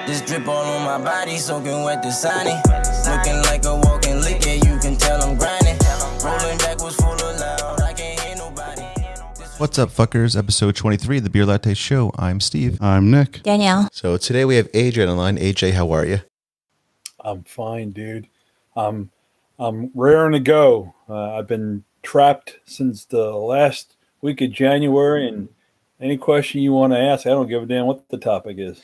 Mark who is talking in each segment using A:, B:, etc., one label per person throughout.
A: This drip all on my body, soaking wet the sunny. Looking like a walking lick, yeah, you can tell I'm grinding. Rolling back was full of loud, I can't hear nobody.
B: What's up, fuckers? Episode 23 of the Beer Latte Show. I'm Steve.
C: I'm Nick.
D: Danielle.
B: So today we have AJ on the line. AJ, how are you?
C: I'm fine, dude. I'm raring to go. I've been trapped since the last week of January, and any question you want to ask, I don't give a damn what the topic is.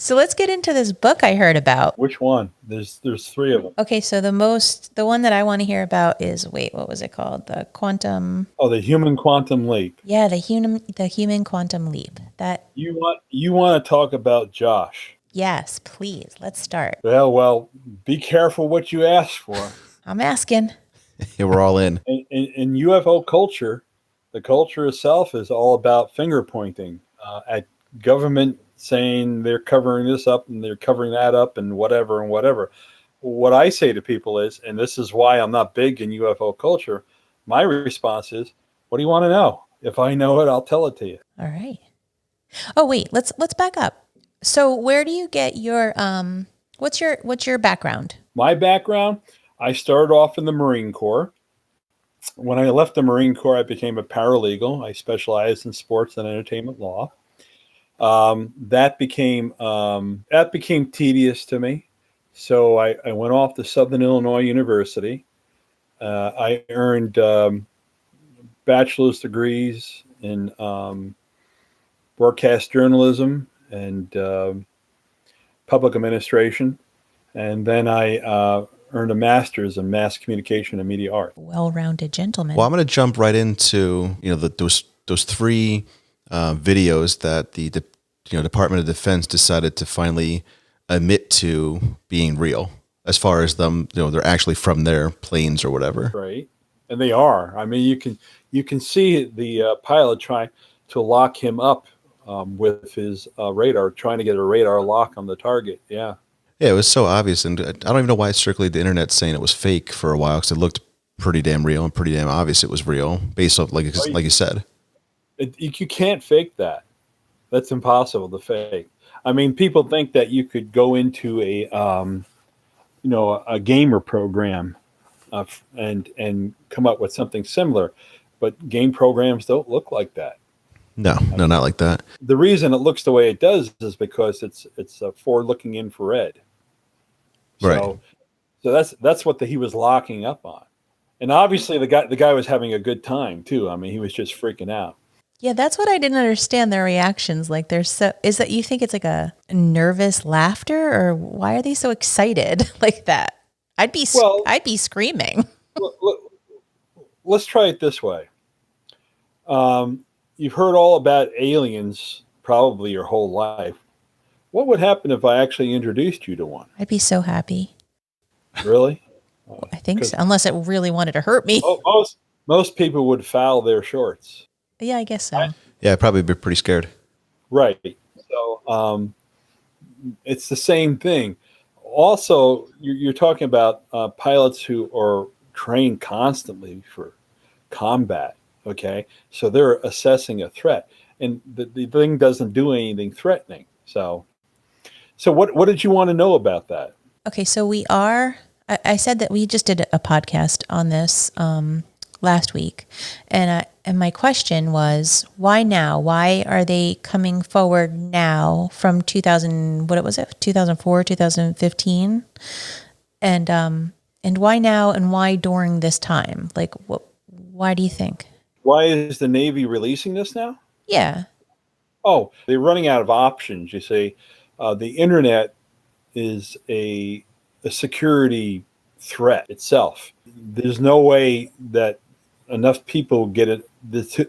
D: So let's get into this book I heard about.
C: Which one? There's three of them.
D: Okay, so the one that I want to hear about is, what was it called? The
C: Human Quantum Leap.
D: Yeah, the human quantum leap. That
C: You want to talk about Josh?
D: Yes, please. Let's start.
C: Well, be careful what you ask for.
D: I'm asking.
B: Yeah, we're all in.
C: In UFO culture, the culture itself is all about finger pointing at government, saying they're covering this up and they're covering that up and whatever and whatever. What I say to people is, and this is why I'm not big in UFO culture, my response is, what do you want to know? If I know it, I'll tell it to you.
D: All right. Oh, wait, let's back up. So where do you get your what's your background?
C: My background, I started off in the Marine Corps. When I left the Marine Corps, I became a paralegal. I specialized in sports and entertainment law. That became tedious to me. So I went off to Southern Illinois University. I earned bachelor's degrees in broadcast journalism and public administration. And then I earned a master's in mass communication and media art.
D: Well-rounded gentleman.
B: Well, I'm going to jump right into those three videos that the Department of Defense decided to finally admit to being real, as far as them, they're actually from their planes or whatever.
C: Right, and they are. I mean, you can see the pilot trying to lock him up with his radar, trying to get a radar lock on the target. Yeah.
B: Yeah, it was so obvious, and I don't even know why it circulated the internet saying it was fake for a while, because it looked pretty damn real and pretty damn obvious it was real, based off like you said.
C: You can't fake that. That's impossible to fake. I mean, people think that you could go into a gamer program and come up with something similar, but game programs don't look like that.
B: No, not like that.
C: The reason it looks the way it does is because it's a forward-looking infrared.
B: Right.
C: So that's what he was locking up on, and obviously the guy was having a good time too. I mean, he was just freaking out.
D: Yeah, that's what I didn't understand, their reactions. Like, is that you think it's like a nervous laughter, or why are they so excited like that? I'd be screaming.
C: Let's try it this way. You've heard all about aliens probably your whole life. What would happen if I actually introduced you to one?
D: I'd be so happy.
C: Really?
D: I think so, unless it really wanted to hurt me.
C: Most people would foul their shorts.
D: Yeah, I guess so.
B: Yeah, I'd probably be pretty scared.
C: Right. So it's the same thing. Also, you're talking about pilots who are trained constantly for combat. Okay, so they're assessing a threat, and the thing doesn't do anything threatening. So what did you want to know about that?
D: Okay, so I said that we just did a podcast on this last week, and my question was, why now? Why are they coming forward now from 2004, 2015, and why now, and why during this time? Like, why do you think?
C: Why is the Navy releasing this now?
D: Yeah.
C: Oh, they're running out of options. You see, the internet is a security threat itself. There's no way that enough people get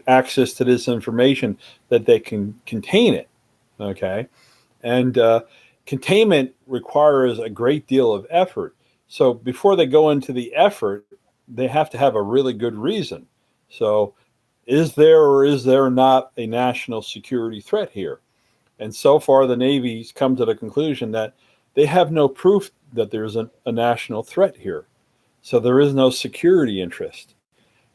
C: access to this information that they can contain it. Okay, and containment requires a great deal of effort. So before they go into the effort, they have to have a really good reason. So is there or is there not a national security threat here? And so far, the Navy's come to the conclusion that they have no proof that there's a national threat here. So there is no security interest.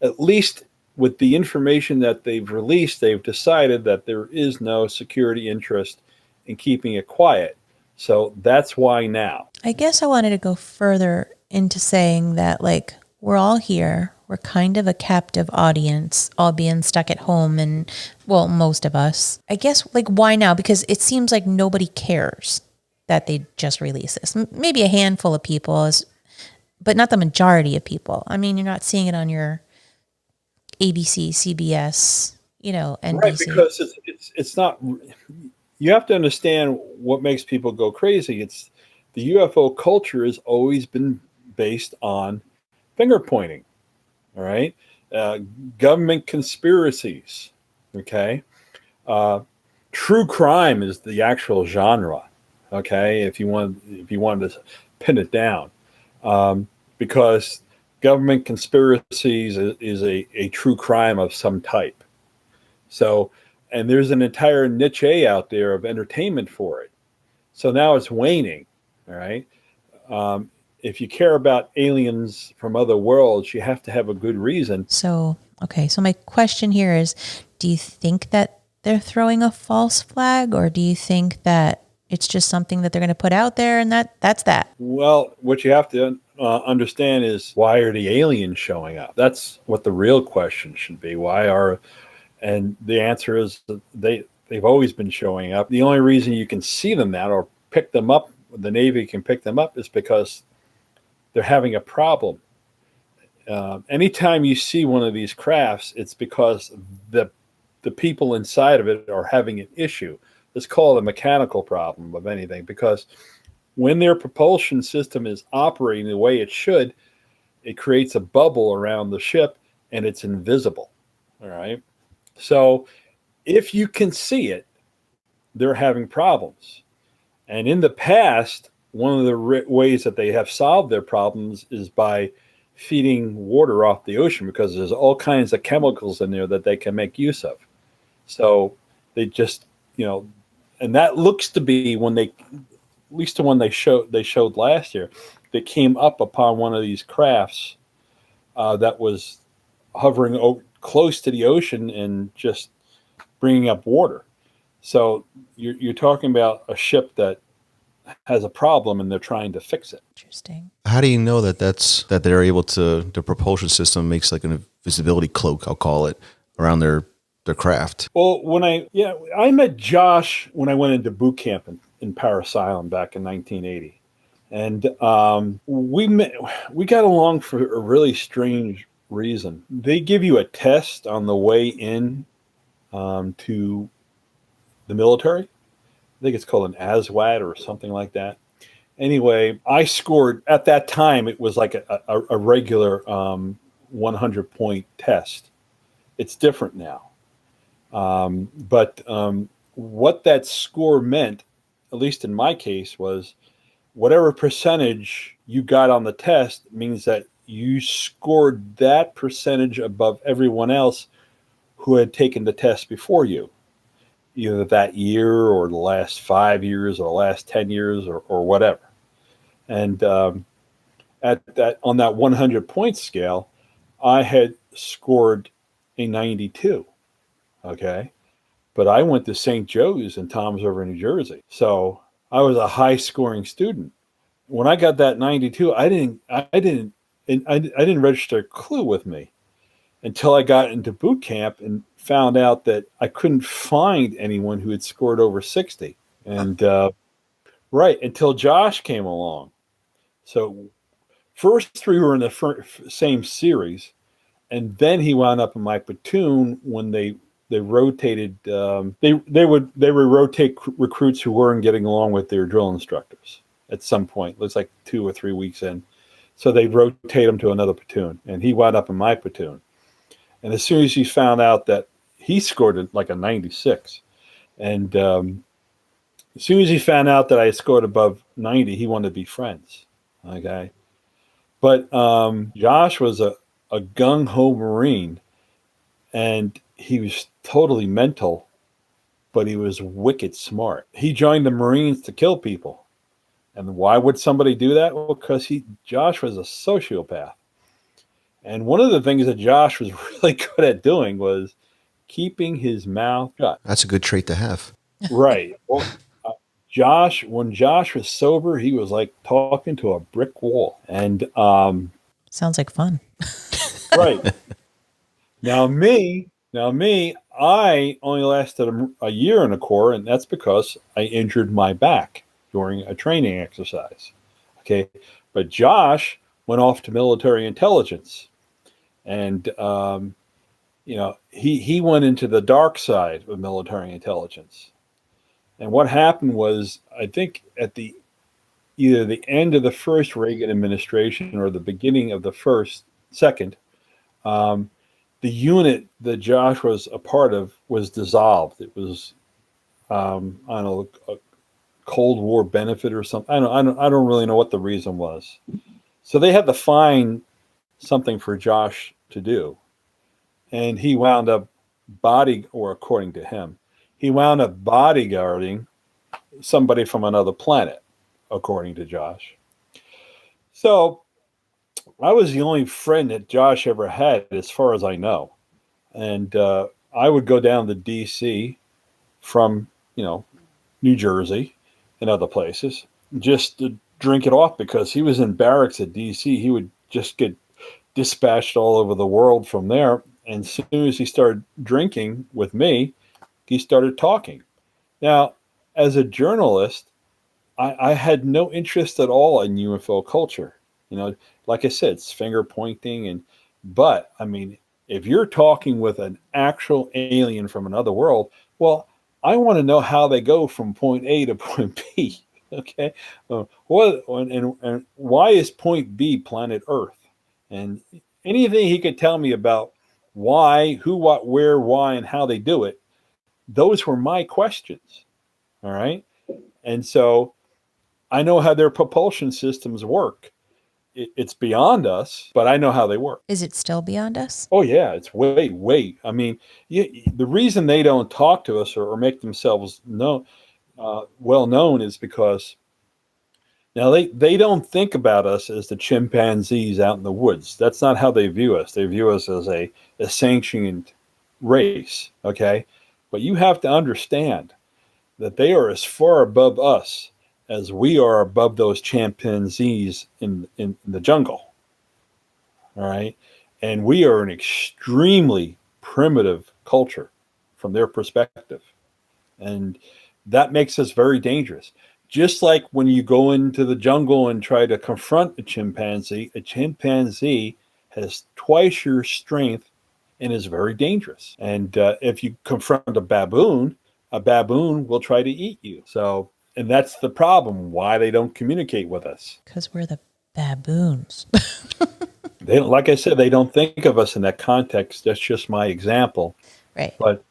C: At least with the information that they've released, they've decided that there is no security interest in keeping it quiet. So that's why now.
D: I guess I wanted to go further into saying that, like, we're all here. We're kind of a captive audience, all being stuck at home, and, well, most of us. I guess, like, why now? Because it seems like nobody cares that they just released this. Maybe a handful of people, but not the majority of people. I mean, you're not seeing it on your ABC, CBS,
C: Right,
D: NBC.
C: because it's not. You have to understand what makes people go crazy. It's the UFO culture has always been based on finger pointing. All right, uh, government conspiracies. Okay, true crime is the actual genre. Okay, if you wanted to pin it down, because government conspiracies is a true crime of some type. So, and there's an entire niche out there of entertainment for it. So now it's waning. All right. Um, if you care about aliens from other worlds, you have to have a good reason.
D: So, okay. So my question here is, do you think that they're throwing a false flag, or do you think that it's just something that they're going to put out there and that's that?
C: Well, what you have to understand is, why are the aliens showing up? That's what the real question should be. And the answer is that they've always been showing up. The only reason you can see them now or pick them up, the Navy can pick them up, is because they're having a problem. Anytime you see one of these crafts, it's because the people inside of it are having an issue. It's called a mechanical problem of anything, because when their propulsion system is operating the way it should, it creates a bubble around the ship and it's invisible. All right. So if you can see it, they're having problems. And in the past, one of the ways that they have solved their problems is by feeding water off the ocean, because there's all kinds of chemicals in there that they can make use of. So they just, and that looks to be when at least the one they showed last year, they came up upon one of these crafts that was hovering close to the ocean and just bringing up water. So you're talking about a ship that has a problem and they're trying to fix it.
D: Interesting.
B: How do you know that they're able to, the propulsion system makes like an invisibility cloak, I'll call it, around their craft?
C: Well, I met Josh when I went into boot camp in Paris Island back in 1980, and we got along for a really strange reason. They give you a test on the way in to the military. I think it's called an ASWAT or something like that. Anyway, I scored at that time. It was like a regular 100-point test. It's different now. But what that score meant, at least in my case, was whatever percentage you got on the test means that you scored that percentage above everyone else who had taken the test before you, either that year or the last 5 years or the last 10 years or whatever. And on that 100-point scale, I had scored a 92. Okay. But I went to St. Joe's in Toms River, New Jersey. So I was a high scoring student. When I got that 92, I didn't register a clue with me until I got into boot camp and found out that I couldn't find anyone who had scored over 60. And right, until Josh came along. So first we were in the same series, and then he wound up in my platoon when they rotated. They would rotate recruits who weren't getting along with their drill instructors at some point. It was like 2 or 3 weeks in, so they'd rotate him to another platoon, and he wound up in my platoon. And as soon as he found out that he scored like a 96, and as soon as he found out that I scored above 90, he wanted to be friends. Okay, but Josh was a gung ho Marine, and he was totally mental, but he was wicked smart. He joined the Marines to kill people, And why would somebody do that? Well, because Josh was a sociopath. And one of the things that Josh was really good at doing was keeping his mouth shut.
B: That's a good trait to have.
C: Right. Well, when Josh was sober, he was like talking to a brick wall. And
D: Sounds like fun.
C: right. Now me, I only lasted a year in the Corps, and that's because I injured my back during a training exercise. Okay. But Josh went off to military intelligence. And he went into the dark side of military intelligence. And what happened was, I think at either the end of the first Reagan administration or the beginning of the second, the unit that Josh was a part of was dissolved. It was, I don't know, a Cold War benefit or something. I don't really know what the reason was. So they had to find something for Josh to do. And he wound up according to him, he wound up bodyguarding somebody from another planet, according to Josh. So I was the only friend that Josh ever had, as far as I know. And I would go down to D.C. from, New Jersey and other places just to drink it off, because he was in barracks at D.C. He would just get dispatched all over the world from there. And as soon as he started drinking with me, he started talking. Now, as a journalist, I had no interest at all in UFO culture. Like I said, it's finger pointing, but I mean, if you're talking with an actual alien from another world, well, I want to know how they go from point A to point B. Okay, and why is point B planet Earth? And anything he could tell me about why, who, what, where, why, and how they do it, those were my questions. All right. And so I know how their propulsion systems work. It's beyond us, but I know how they work.
D: Is it still beyond us?
C: Oh, yeah. It's way. I mean, the reason they don't talk to us or make themselves well known is because now they don't think about us as the chimpanzees out in the woods. That's not how they view us. They view us as a sanctioned race. Okay. But you have to understand that they are as far above us as we are above those chimpanzees in the jungle. All right. And we are an extremely primitive culture from their perspective. And that makes us very dangerous. Just like when you go into the jungle and try to confront a chimpanzee has twice your strength and is very dangerous. And if you confront a baboon will try to eat you. So, and that's the problem, why they don't communicate with us.
D: Because we're the baboons.
C: They, like I said, they don't think of us in that context. That's just my example.
D: Right.
C: But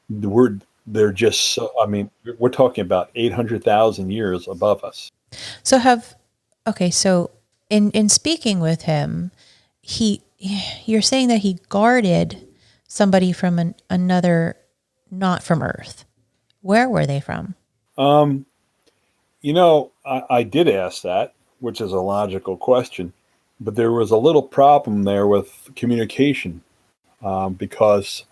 C: they're just so, I mean, we're talking about 800,000 years above us.
D: So in speaking with him, you're saying that he guarded somebody from another, not from Earth. Where were they from?
C: I did ask that, which is a logical question, but there was a little problem there with communication because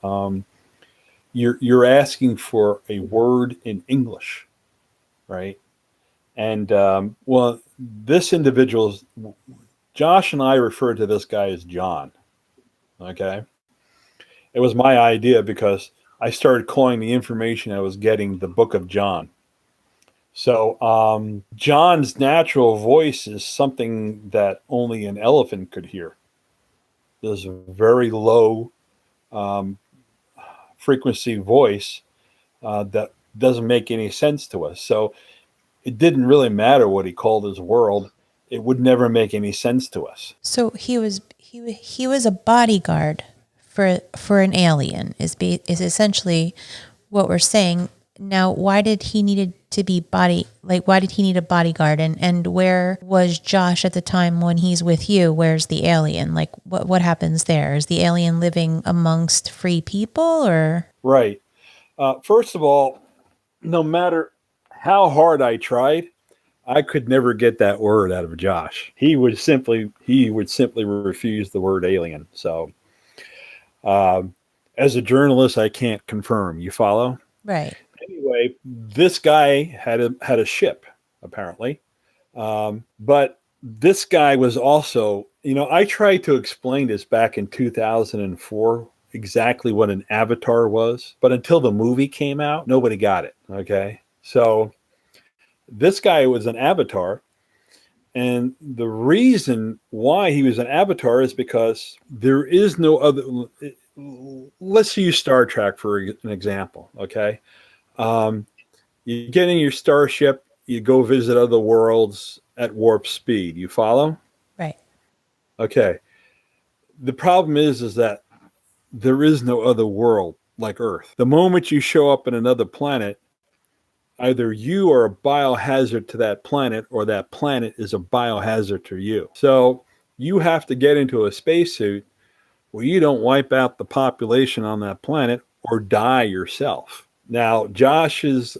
C: you're asking for a word in English, right? And this individual, Josh and I refer to this guy as John. Okay, it was my idea because I started calling the information I was getting the Book of John. So John's natural voice is something that only an elephant could hear. There's a very low frequency voice that doesn't make any sense to us. So it didn't really matter what he called his world. It would never make any sense to us.
D: So he was a bodyguard for an alien is essentially what we're saying. Now, why did he need a bodyguard, and where was Josh at the time when he's with you? Where's the alien? Like what happens there? Is the alien living amongst free people or?
C: Right. First of all, no matter how hard I tried, I could never get that word out of Josh. He would simply refuse the word alien. So, as a journalist, I can't confirm. You follow?
D: Right.
C: Anyway, this guy had a ship apparently, but this guy was also, I tried to explain this back in 2004 exactly what an avatar was, but until the movie came out, nobody got it. Okay, so this guy was an avatar. And the reason why he was an avatar is because there is no other. Let's use Star Trek for an example. Okay. Um, you get in your starship, you go visit other worlds at warp speed. You follow?
D: Right.
C: Okay. The problem is that there is no other world like Earth. The moment you show up in another planet, either you are a biohazard to that planet or that planet is a biohazard to you. So you have to get into a spacesuit where you don't wipe out the population on that planet or die yourself. Now, John's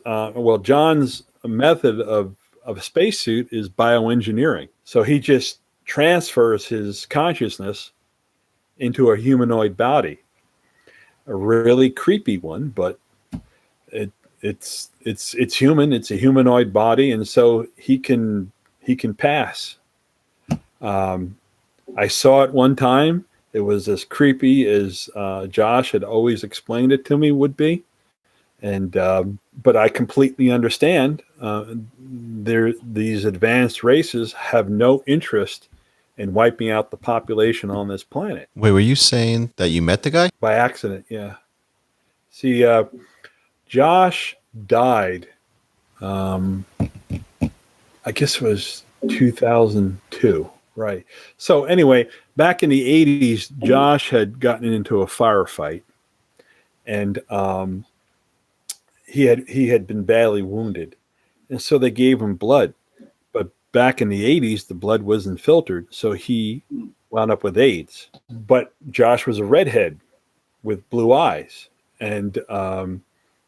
C: method of a spacesuit is bioengineering. So he just transfers his consciousness into a humanoid body. A really creepy one, but it it's human. It's a humanoid body, and so he can pass. I saw it one time. It was as creepy as Josh had always explained it to me would be, and but I completely understand. These advanced races have no interest in wiping out the population on this planet
B: Wait, were you saying that you met the guy?
C: by accident. Yeah. See, Josh died. Um, I guess it was 2002. Right. So anyway, back in the 80s, Josh had gotten into a firefight, and he had been badly wounded, and so they gave him blood. But back in the 80s, the blood wasn't filtered, so he wound up with AIDS. But Josh was a redhead with blue eyes, and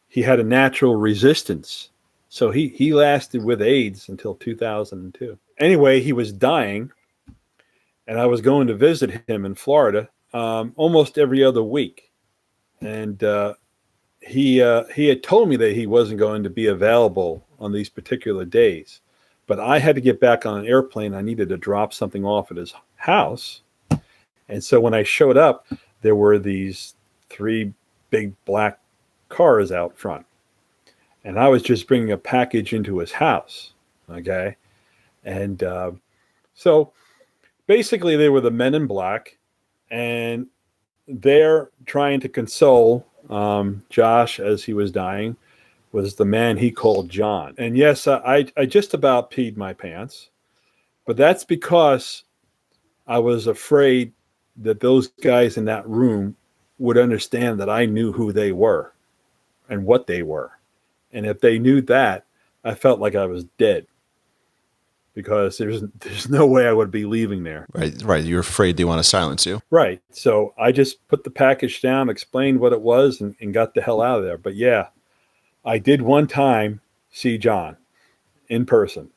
C: he had a natural resistance. So he lasted with AIDS until 2002. Anyway, he was dying, and I was going to visit him in Florida almost every other week. And he had told me that he wasn't going to be available on these particular days. But I had to get back on an airplane. I needed to drop something off at his house. And so when I showed up, there were these three big black cars out front. And I was just bringing a package into his house. Okay. And so basically, they were the men in black, and they're trying to console Josh as he was dying, was the man he called John. And yes, I just about peed my pants, but that's because I was afraid that those guys in that room would understand that I knew who they were and what they were. And if they knew that, I felt like I was dead, because there's no way I would be leaving there.
B: Right. You're afraid they want to silence you.
C: Right. So I just put the package down, explained what it was, and got the hell out of there. But yeah, I did one time see John in person,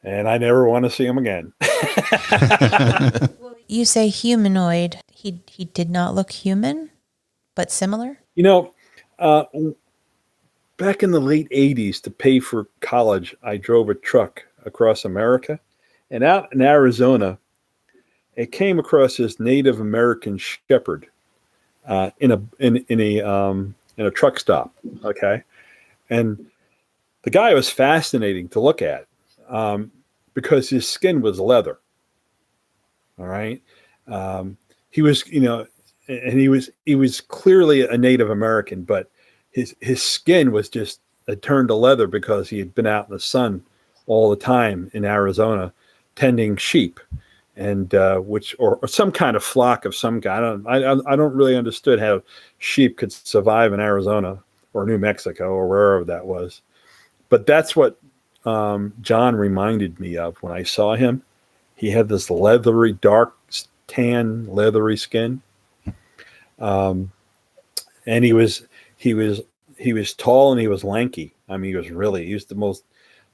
C: and I never want to see him again.
D: You say humanoid. He did not look human, but similar.
C: You know, uh, back in the late 80s, to pay for college, I drove a truck across America. And out in Arizona, it came across this Native American shepherd in a truck stop. Okay, and the guy was fascinating to look at, because his skin was leather. All right, he was, and he was clearly a Native American, but his skin was just turned to leather because he had been out in the sun all the time in Arizona tending sheep, and which or some kind of flock of some kind. I don't really understood how sheep could survive in Arizona or New Mexico or wherever that was, but that's what John reminded me of when I saw him. He had this leathery, dark, tan, leathery skin, and he was tall and he was lanky. I mean, he was the most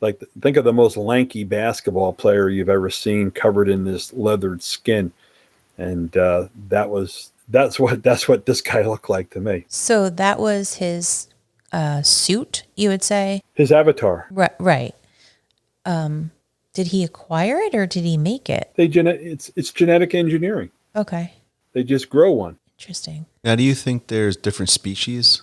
C: Like, think of the most lanky basketball player you've ever seen, covered in this leathered skin, and that's what this guy looked like to me.
D: So that was his suit, you would say?
C: His avatar.
D: Right. Did he acquire it or did he make it?
C: It's genetic engineering.
D: Okay.
C: They just grow one.
D: Interesting.
B: Now, do you think there's different species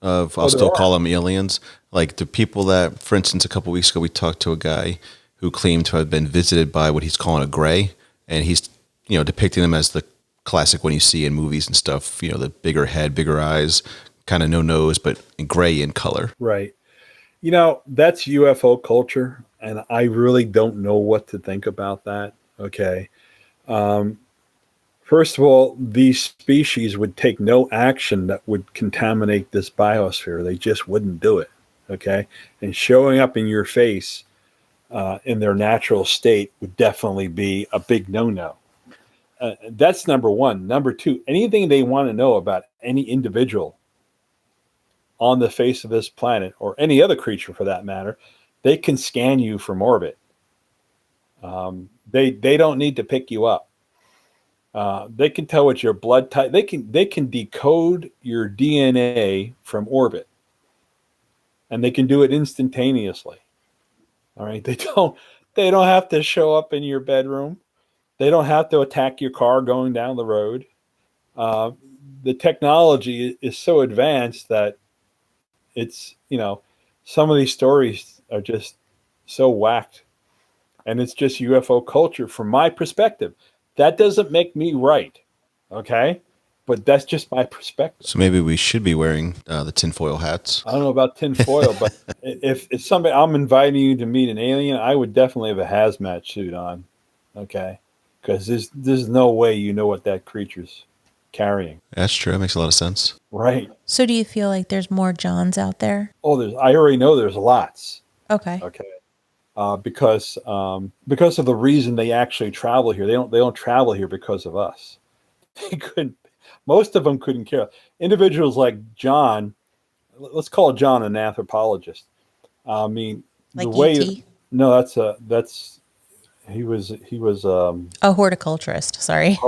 B: of, I'll
C: there
B: still
C: are.
B: call them aliens? Like the people that, for instance, a couple weeks ago, we talked to a guy who claimed to have been visited by what he's calling a gray. And he's, depicting them as the classic one you see in movies and stuff, the bigger head, bigger eyes, kind of no nose, but gray in color.
C: Right. That's UFO culture, and I really don't know what to think about that. Okay. First of all, these species would take no action that would contaminate this biosphere. They just wouldn't do it. Okay. And showing up in your face in their natural state would definitely be a big no-no. That's number one. Number two, anything they want to know about any individual on the face of this planet, or any other creature for that matter, they can scan you from orbit. They don't need to pick you up. They can tell what your blood type. They can decode your DNA from orbit, and they can do it instantaneously. All right, they don't have to show up in your bedroom. They don't have to attack your car going down the road. The technology is so advanced that it's, some of these stories are just so whacked, and it's just UFO culture from my perspective. That doesn't make me right. Okay. But that's just my perspective.
B: So maybe we should be wearing the tinfoil hats.
C: I don't know about tinfoil, but if it's somebody, I'm inviting you to meet an alien, I would definitely have a hazmat suit on. Okay. Because there's no way you know what that creature's carrying.
B: That's true. That makes a lot of sense.
C: Right.
D: So do you feel like there's more Johns out there?
C: Oh, I already know there's lots.
D: Okay.
C: Okay. Because of the reason they actually travel here. They don't travel here because of us. They couldn't. Most of them couldn't care. Individuals like John, let's call John an anthropologist. I mean,
D: Like
C: the way.
D: E.T.?
C: No, he was
D: A horticulturist. Sorry.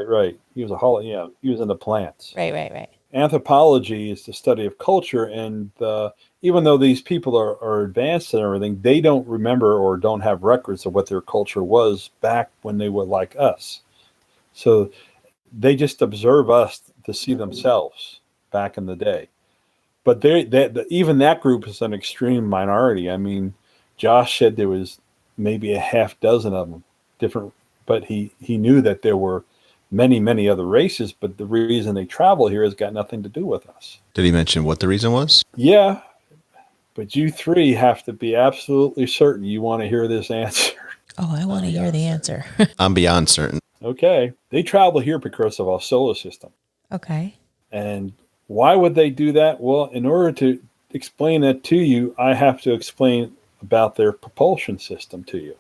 C: right. He was he was into plants.
D: Right.
C: Anthropology is the study of culture, and even though these people are advanced and everything, they don't remember or don't have records of what their culture was back when they were like us. So they just observe us to see themselves back in the day. But even that group is an extreme minority. I mean, Josh said there was maybe a half dozen of them different, but he knew that there were many, many other races, but the reason they travel here has got nothing to do with us.
B: Did he mention what the reason was?
C: Yeah, but you three have to be absolutely certain you want to hear this answer.
D: Oh, I want to hear the answer.
B: I'm beyond certain.
C: Okay. They travel here because of our solar system.
D: Okay.
C: And why would they do that? Well, in order to explain that to you, I have to explain about their propulsion system to you.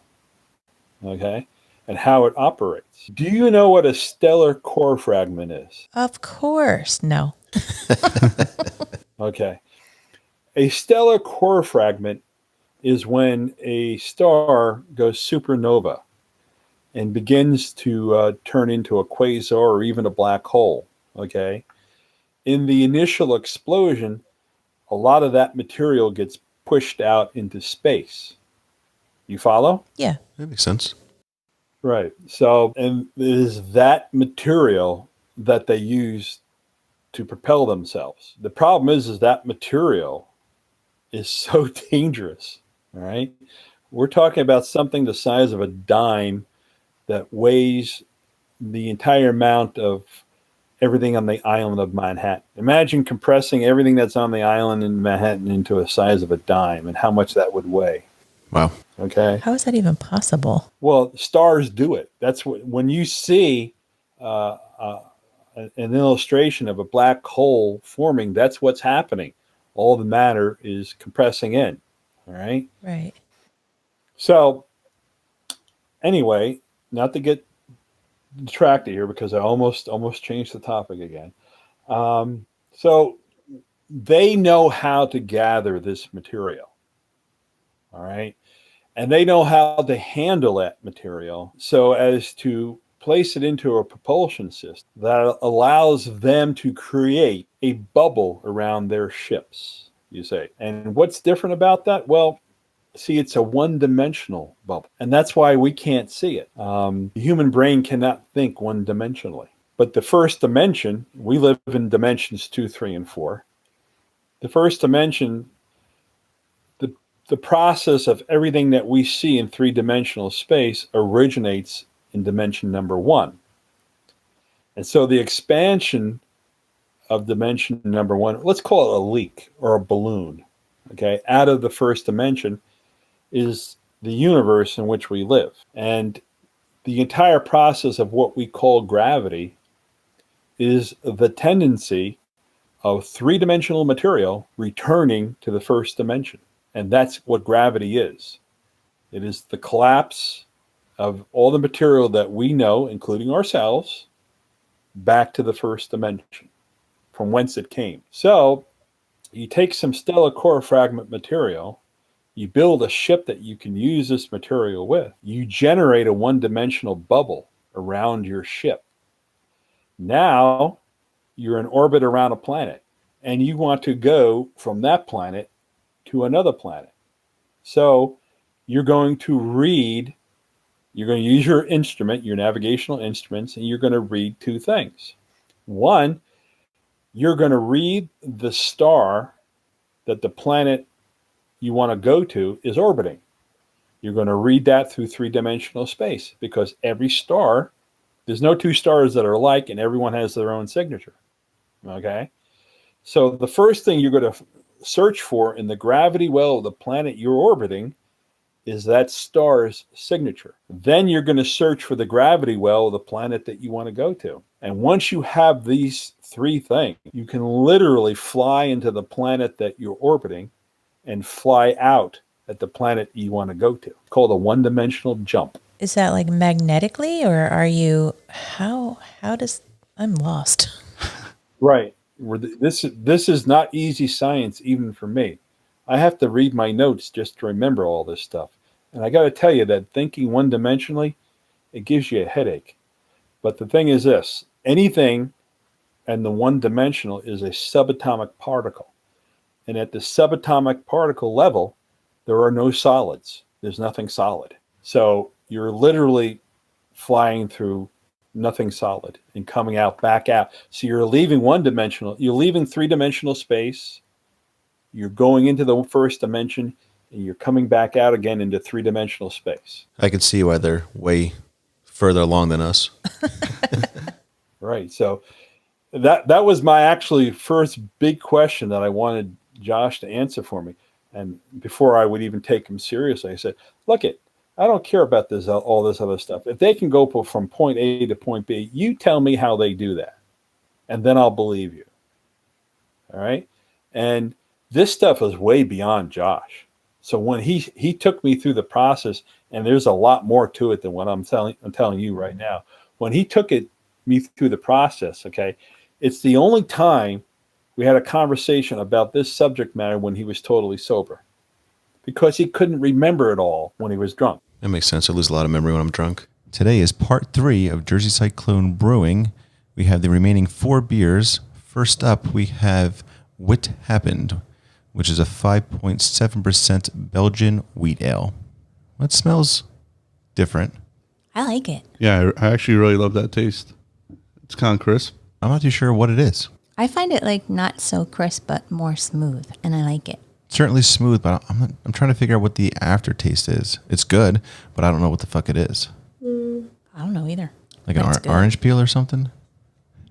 C: Okay? And how it operates. Do you know what a stellar core fragment is?
D: Of course. No.
C: Okay. A stellar core fragment is when a star goes supernova and begins to turn into a quasar or even a black hole. Okay. In the initial explosion, a lot of that material gets pushed out into space. You follow?
D: Yeah.
B: That makes sense.
C: Right. So, and it is that material that they use to propel themselves. The problem is that material is so dangerous. All right. We're talking about something the size of a dime that weighs the entire amount of everything on the island of Manhattan. Imagine compressing everything that's on the island in Manhattan into a size of a dime and how much that would weigh.
B: Wow.
C: Okay.
D: How is that even possible?
C: Well, stars do it. That's what, when you see an illustration of a black hole forming, that's what's happening. All the matter is compressing in. All right.
D: Right.
C: So anyway, not to get detracted here because I almost changed the topic again. So they know how to gather this material. All right. And they know how to handle that material so as to place it into a propulsion system that allows them to create a bubble around their ships, you say. And what's different about that? Well, see, it's a one-dimensional bubble, and that's why we can't see it. The human brain cannot think one-dimensionally. But the first dimension, we live in dimensions 2, 3, and 4. The first dimension, the process of everything that we see in three-dimensional space originates in dimension number 1. And so the expansion of dimension number 1, let's call it a leak or a balloon, okay, out of the first dimension is the universe in which we live. And the entire process of what we call gravity is the tendency of three-dimensional material returning to the first dimension. And that's what gravity is. It is the collapse of all the material that we know, including ourselves, back to the first dimension from whence it came. So you take some stellar core fragment material, you build a ship that you can use this material with, you generate a one-dimensional bubble around your ship. Now you're in orbit around a planet, and you want to go from that planet to another planet. So you're going to use your instrument, your navigational instruments, and you're going to read two things. One, you're going to read the star that the planet you want to go to is orbiting. You're going to read that through three-dimensional space because every star, there's no two stars that are alike, and everyone has their own signature. Okay? So the first thing you're going to search for in the gravity well of the planet you're orbiting is that star's signature. Then you're going to search for the gravity well of the planet that you want to go to. And once you have these three things, you can literally fly into the planet that you're orbiting and fly out at the planet you want to go to. It's called a one-dimensional jump.
D: Is that like magnetically, or are you, how does, I'm lost.
C: Right. This is not easy science even for me. I have to read my notes just to remember all this stuff. And I got to tell you that thinking one-dimensionally, it gives you a headache. But the thing is this, anything and the one-dimensional is a subatomic particle. And at the subatomic particle level, there are no solids. There's nothing solid. So you're literally flying through nothing solid and coming out back out. So you're leaving one-dimensional, you're leaving three-dimensional space, you're going into the first dimension, and you're coming back out again into three-dimensional space.
B: I can see why they're way further along than us.
C: Right. So that was my actually first big question that I wanted Josh to answer for me. And before I would even take him seriously, I said, look I don't care about this, all this other stuff. If they can go from point A to point B, you tell me how they do that. And then I'll believe you. All right. And this stuff is way beyond Josh. So when he took me through the process, and there's a lot more to it than what I'm telling you right now. When he took me through the process, okay, it's the only time we had a conversation about this subject matter when he was totally sober, because he couldn't remember it all when he was drunk.
B: That makes sense. I lose a lot of memory when I'm drunk. Today is part 3 of Jersey Cyclone Brewing. We have the remaining 4 beers. First up, we have Wit Happened, which is a 5.7% Belgian wheat ale. It smells different.
D: I like it.
E: Yeah, I actually really love that taste. It's kind of crisp.
B: I'm not too sure what it is.
F: I find it like not so crisp, but more smooth, and I like it.
B: Certainly smooth, but I'm trying to figure out what the aftertaste is. It's good, but I don't know what the fuck it is.
F: I don't know either.
B: Like an orange peel or something?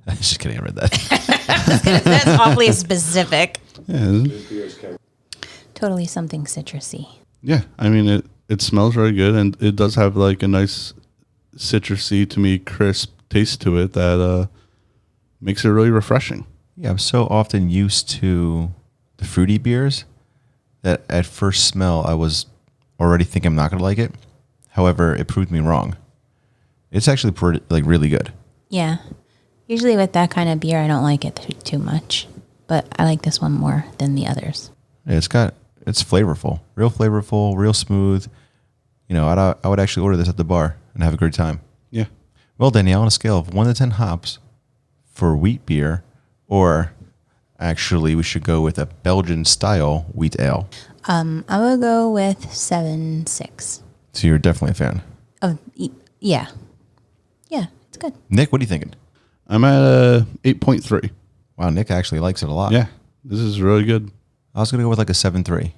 B: Just kidding, I read that.
F: That's awfully specific.
E: Yeah,
F: Totally something citrusy.
E: yeah. I mean, it smells very good, and it does have like a nice citrusy, to me, crisp taste to it that makes it really refreshing.
B: Yeah, I'm so often used to the fruity beers that at first smell I was already thinking I'm not going to like it. However, it proved me wrong. It's actually pretty, really good.
F: Yeah. Usually with that kind of beer, I don't like it too much, but I like this one more than the others.
B: Yeah, it's flavorful, real flavorful, real smooth. You know, I would actually order this at the bar and have a great time.
E: Yeah.
B: Well, Danielle, on a scale of 1 to 10 hops for wheat beer, or actually we should go with a Belgian style wheat ale.
F: I will go with 7.6.
B: So you're definitely a fan.
F: Yeah. Yeah, it's good.
B: Nick, what are you thinking?
E: I'm at a 8.3.
B: Wow, Nick actually likes it a lot.
E: Yeah. This is really good.
B: I was going to go with like a 7.3,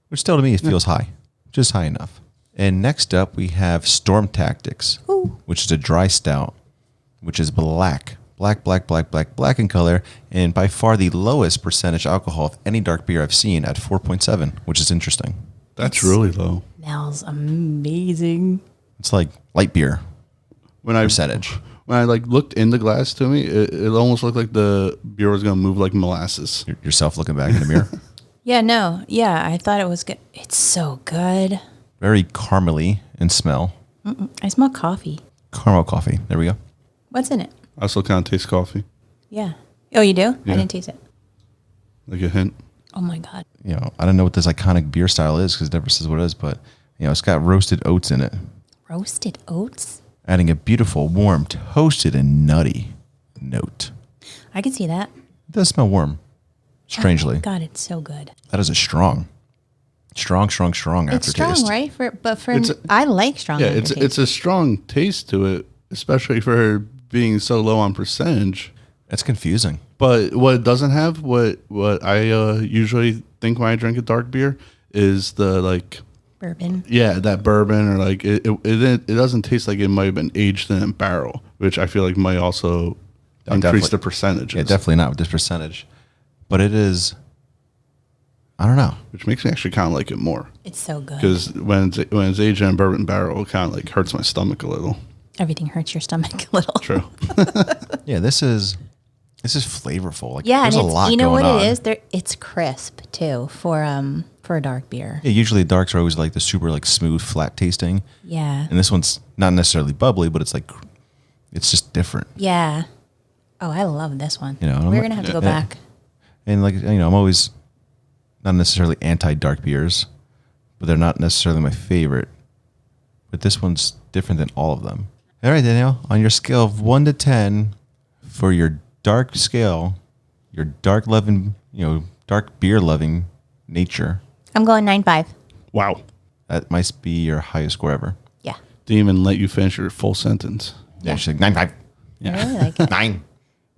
B: which still to me feels high, just high enough. And next up, we have Storm Tactics, which is a dry stout, which is black in color, and by far the lowest percentage alcohol of any dark beer I've seen at 4.7, which is interesting.
E: That's really low.
F: Smells amazing.
B: It's like light beer
E: When
B: percentage.
E: When I like looked in the glass to me, it almost looked like the beer was gonna move like molasses.
B: Yourself looking back in the mirror.
F: Yeah, no. Yeah, I thought it was good. It's so good.
B: Very caramely in smell.
F: I smell coffee.
B: Caramel coffee. There we go.
F: What's in it?
E: I still kind of taste coffee,
F: Yeah. Oh, you do?
E: Yeah.
F: I didn't taste it.
E: like a hint.
F: Oh my God.
B: You know, I don't know what this iconic beer style is because it never says what it is, but you know, it's got roasted oats in it,
F: Roasted oats?
B: adding a beautiful, warm, toasted, and nutty note.
F: I can see that.
B: It does smell warm, strangely.
F: Oh God, it's so good.
B: That is a strong aftertaste.
F: It's strong, right? I like strong
E: Yeah,
F: aftertaste.
E: it's a strong taste to it, especially for being so low on percentage.
B: It's confusing.
E: But what it doesn't have, what I usually think when I drink a dark beer, is the like,
F: bourbon.
E: yeah, that bourbon, or like it doesn't taste like it might have been aged in a barrel, which I feel like might also increase
B: definitely.
E: the percentages.
B: Yeah, definitely not with this percentage, but it is. I don't know.
E: Which makes me actually kind of like it more,
F: It's so good.
E: because when it's aged in a bourbon barrel, it kind of like hurts my stomach a little.
F: Everything hurts your stomach a little.
E: True.
B: Yeah, this is flavorful. Like,
F: Yeah,
B: there's
F: and
B: a lot
F: you know
B: going
F: what
B: on.
F: it is? It's crisp too for a dark beer.
B: Yeah, usually darks are always like the super like smooth, flat tasting,
F: Yeah.
B: and this one's not necessarily bubbly, but it's like it's just different.
F: Yeah. Oh, I love this one.
B: You know, and I'm
F: We're
B: like-
F: gonna have to go
B: Yeah.
F: back.
B: And like, you know, I'm always not necessarily anti-dark beers, but they're not necessarily my favorite. But this one's different than all of them. All right, Danielle, on your scale of 1 to 10 for your dark scale, your dark loving, you know, dark beer loving nature,
F: I'm going 9.5.
E: Wow.
B: that might be your highest score ever.
F: Yeah.
E: Didn't even let you finish your full sentence.
B: Yeah, she's like 9.5.
F: I really like it.
B: 9.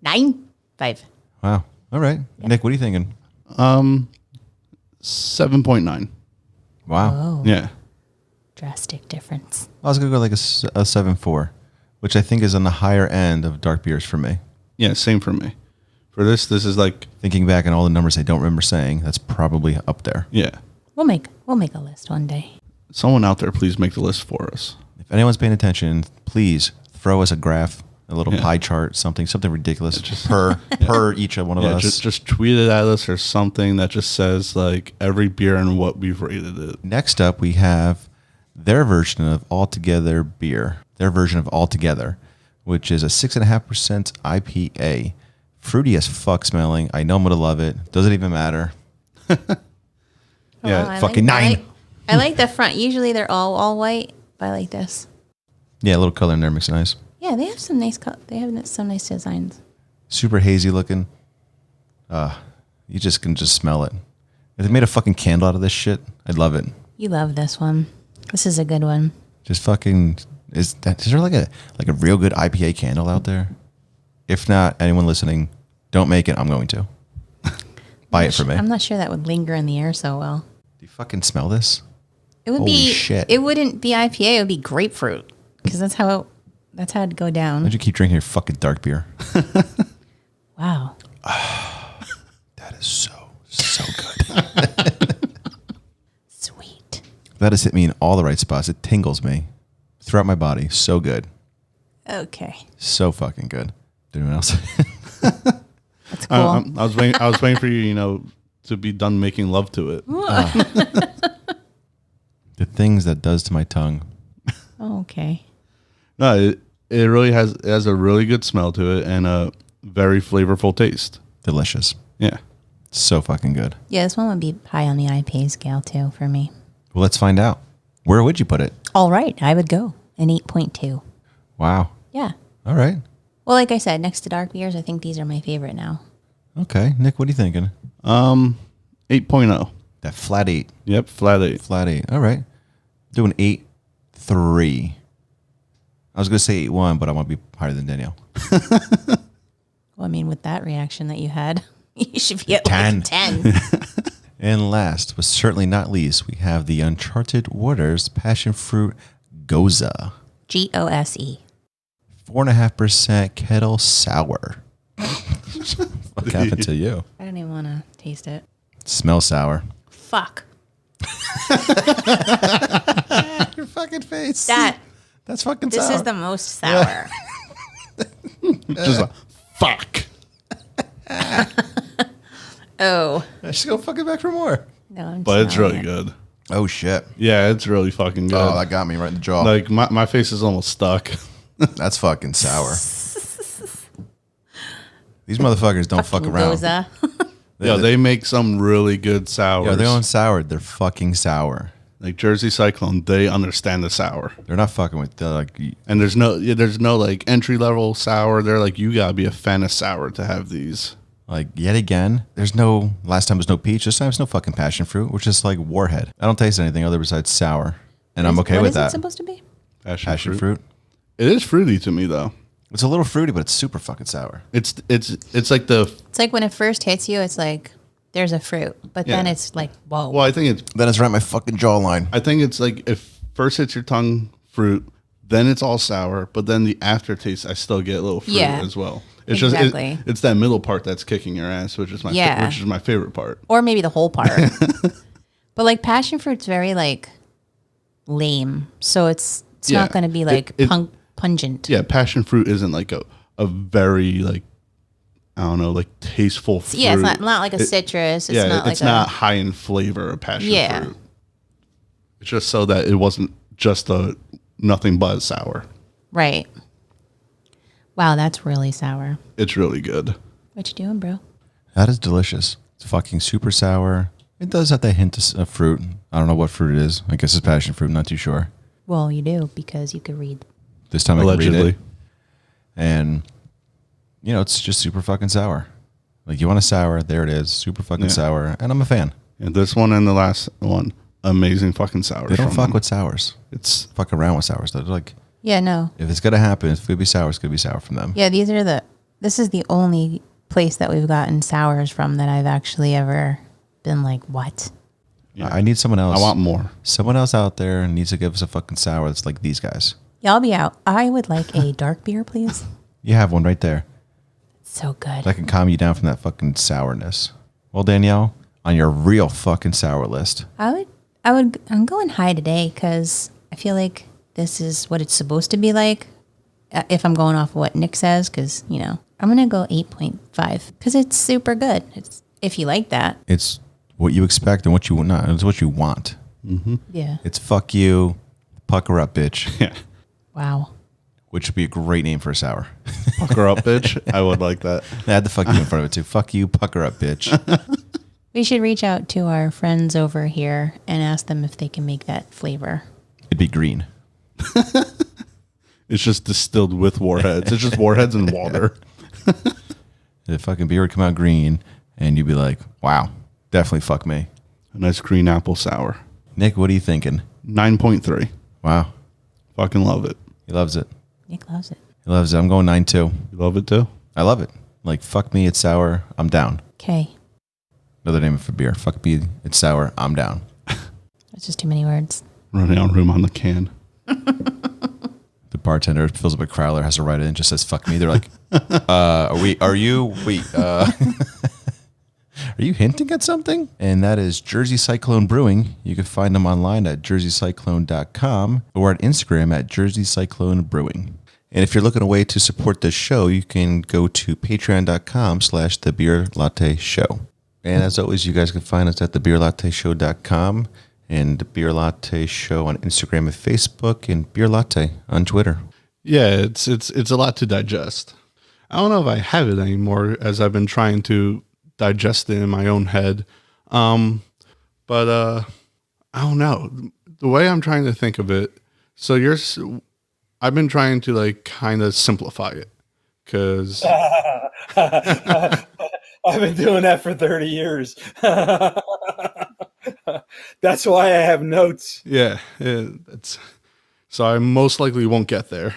F: 9.5.
B: Wow. All right. Nick, what are you thinking?
E: 7.9.
B: Wow.
F: Oh,
E: Yeah.
F: drastic difference.
B: I was going to go like a 7.4, which I think is on the higher end of dark beers for me.
E: Yeah, same for me. For this is like,
B: Thinking back on all the numbers I don't remember saying, that's probably up there.
E: yeah.
F: We'll make a list one day.
E: Someone out there, please make the list for us.
B: If anyone's paying attention, please throw us a graph, a little
E: Yeah.
B: pie chart, something ridiculous per each one of
E: Yeah,
B: us.
E: just tweet it at us, or something that just says like every beer and what we've rated it.
B: Next up, we have their version of Altogether beer. Their version of Altogether, which is a 6.5% IPA. Fruity as fuck smelling. I know I'm gonna love it. Doesn't even matter.
E: Yeah,
F: I
B: fucking
F: like,
B: 9.
F: I like the front. Usually they're all white, but I like this.
B: Yeah, a little color in there makes it nice.
F: Yeah, they have some nice some nice designs.
B: Super hazy looking. You just can just smell it. If they made a fucking candle out of this shit, I'd love it.
F: You love this one. This is a good one.
B: Just fucking is there like a real good IPA candle out there? If not, anyone listening, don't make it. I'm going to buy it for me.
F: I'm not sure that would linger in the air so well.
B: Do you fucking smell this?
F: It would
B: Holy
F: be.
B: shit.
F: It wouldn't be IPA. It would be grapefruit because that's how it'd go down.
B: Why'd you keep drinking your fucking dark beer?
F: Wow.
B: That is so good.
F: Sweet.
B: That has hit me in all the right spots. It tingles me throughout my body. So good.
F: Okay.
B: So fucking good. Did anyone else?
F: That's cool.
E: I was waiting for you, to be done making love to it.
B: The things that does to my tongue.
F: Oh, okay.
E: No, it really has a really good smell to it and a very flavorful taste.
B: Delicious.
E: Yeah.
B: So fucking good.
F: Yeah, this one would be high on the IPA scale too for me.
B: Well, let's find out. Where would you put it?
F: All right, I would go an 8.2.
B: Wow.
F: Yeah.
B: All right.
F: Well, like I said, next to dark beers, I think these are my favorite now.
B: Okay. Nick, what are you thinking?
E: 8.0.
B: That flat 8.
E: Yep, flat 8.
B: Flat 8. All right. Doing 8.3. I was going to say 8.1, but I want to be higher than Danielle.
F: Well, I mean, with that reaction that you had, you should be at
B: 10.
F: like 10.
B: And last, but certainly not least, we have the Uncharted Waters Passion Fruit Goza.
F: GOSE.
B: 4.5% kettle sour. What happened to you?
F: I don't even want to taste it.
B: Smells sour.
F: Fuck.
B: Your fucking face. That's fucking
F: This
B: sour.
F: is the most sour.
E: Just like, fuck.
F: Oh.
B: I should go fucking back for more.
F: No, I'm
E: But it's
F: smelling
E: really
F: it.
E: good.
B: Oh, shit.
E: Yeah, it's really fucking good.
B: Oh, that got me right in the jaw.
E: Like, my face is almost stuck.
B: That's fucking sour. These motherfuckers don't fuck
F: Fucking
B: around.
F: Goza.
E: Yeah, they make some really good sours.
B: Yeah, they're on sour. They're fucking sour.
E: Like Jersey Cyclone, they understand the sour.
B: They're not fucking with. They're like,
E: And there's no like entry level sour. They're like, you gotta be a fan of sour to have these.
B: yet again. There's no. Last time was no peach. This time it's no fucking passion fruit, which is like warhead. I don't taste anything other besides sour, and I'm okay
F: what
B: with
F: is
B: that.
F: it supposed to be?
B: Passion fruit.
E: It is fruity to me though.
B: It's a little fruity, but it's super fucking sour.
E: It's like the
F: It's like when it first hits you, it's like there's a fruit, but then
E: Yeah.
F: it's like, whoa.
E: well, I think
B: Then it's right my fucking jawline.
E: it's like if first hits your tongue fruit, then it's all sour, but then the aftertaste I still get a little fruit
F: Yeah.
E: as well. It's
F: Exactly.
E: just it's that middle part that's kicking your ass, which is my
F: Yeah.
E: which is my favorite part.
F: Or maybe the whole part. But like passion fruit's very like lame. So it's
E: Yeah.
F: not going to be like pungent.
E: Yeah, passion fruit isn't like a very like I don't know, like tasteful fruit.
F: Yeah, it's not like a citrus. It's not like
E: it's not high in flavor of passion
F: Yeah.
E: fruit. It's just so that it wasn't just a nothing but sour.
F: right. Wow, that's really sour.
E: It's really good.
F: What you doing, bro?
B: That is delicious. It's fucking super sour. It does have that hint of fruit. I don't know what fruit it is. I guess it's passion fruit. I'm not too sure.
F: Well, you do because you could read.
B: This time I can read
E: Allegedly.
B: it. And, it's just super fucking sour. Like, you want a sour, there it is. Super fucking
E: Yeah.
B: sour. And I'm a fan.
E: And this one and the last one, amazing fucking sours.
B: They don't
E: from
B: fuck
E: them.
B: with sours.
E: It's
B: Fuck around with sours. They're like,
F: Yeah, no.
B: if it's going to happen, if it's going to be sour, it's going to be sour from them.
F: Yeah, this is the only place that we've gotten sours from that I've actually ever been like, what?
E: yeah.
B: I need someone else.
E: I want more.
B: Someone else out there needs to give us a fucking sour that's like these guys.
F: Yeah, I'll be out. I would like a dark beer, please.
B: You have one right there.
F: So good.
B: That can calm you down from that fucking sourness. Well, Danielle, on your real fucking sour list,
F: I'm going high today because I feel like this is what it's supposed to be like. If I'm going off of what Nick says, because, I'm going to go 8.5 because it's super good. It's if you like that.
B: it's what you expect and what you want. It's what you want.
F: Yeah.
B: It's fuck you, pucker up, bitch,
E: Yeah.
F: Wow.
B: which would be a great name for a sour.
E: Pucker up, bitch. I would like that.
B: I had the fuck you in front of it too. Fuck you, pucker up, bitch.
F: We should reach out to our friends over here and ask them if they can make that flavor.
B: It'd be green.
E: It's just distilled with warheads. It's just warheads and water.
B: The fucking beer would come out green, and you'd be like, wow, definitely fuck me.
E: A nice green apple sour.
B: Nick, what are you thinking?
E: 9.3.
B: Wow,
E: Fucking love it.
B: he loves it.
F: Nick loves it.
B: He loves it. I'm going 9.2.
E: You love it too?
B: I love it. Like, fuck me, it's sour, I'm down.
F: Okay.
B: Another name for beer. Fuck me, it's sour, I'm down.
F: That's just too many words.
E: Running out of room on the can.
B: The bartender fills up a crowler, has to write it in, just says fuck me. They're like, are you hinting at something? And that is Jersey Cyclone Brewing. You can find them online at jerseycyclone.com or at Instagram at Jersey Cyclone Brewing. And if you're looking a way to support this show, you can go to patreon.com/The Beer Latte Show. And as always, you guys can find us at thebeerlatteshow.com and The Beer Latte Show on Instagram and Facebook, and Beer Latte on Twitter.
E: Yeah, it's a lot to digest. I don't know if I have it anymore, as I've been trying to digest it in my own head. But I don't know. The way I'm trying to think of it, so I've been trying to like kind of simplify it because
C: I've been doing that for 30 years. That's why I have notes.
E: yeah, it's so I most likely won't get there.